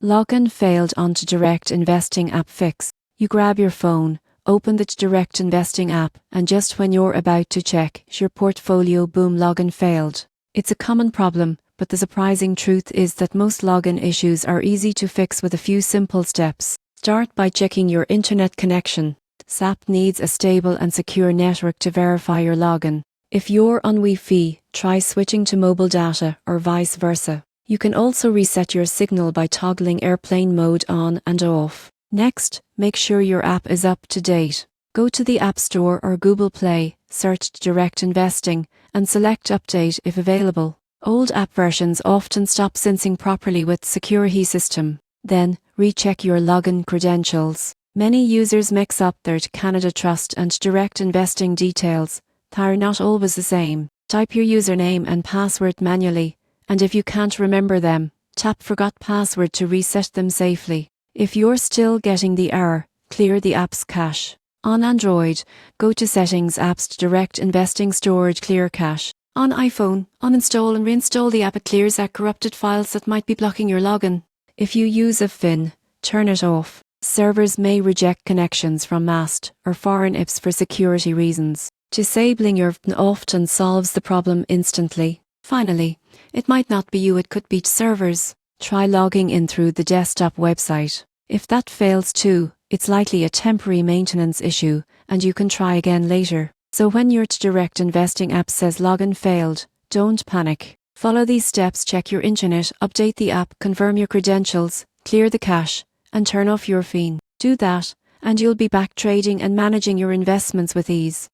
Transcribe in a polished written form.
Login failed onto Direct Investing app fix. You grab your phone, open the Direct Investing app, and just when you're about to check your portfolio, boom, login failed. It's a common problem, but the surprising truth is that most login issues are easy to fix with a few simple steps. Start by checking your internet connection. This app needs a stable and secure network to verify your login. If you're on Wi-Fi, try switching to mobile data or vice versa. You can also reset your signal by toggling airplane mode on and off. Next, make sure your app is up to date. Go to the App Store or Google Play, search Direct Investing, and select Update if available. Old app versions often stop syncing properly with security system. Then, recheck your login credentials. Many users mix up their Canada Trust and Direct Investing details. They're not always the same. Type your username and password manually, and if you can't remember them, tap Forgot Password to reset them safely. If you're still getting the error, clear the app's cache. On Android, go to Settings, Apps, Direct Investing, Storage, Clear Cache. On iPhone, uninstall and reinstall the app. It clears out corrupted files that might be blocking your login. If you use a FIN, turn it off. Servers may reject connections from MAST or foreign IPs for security reasons. Disabling your FIN often solves the problem instantly. Finally, it might not be you, it could be servers. Try logging in through the desktop website. If that fails too, it's likely a temporary maintenance issue, and you can try again later. So when your Direct Investing app says login failed, don't panic. Follow these steps: check your internet, update the app, confirm your credentials, clear the cache, and turn off your FIN. Do that, and you'll be back trading and managing your investments with ease.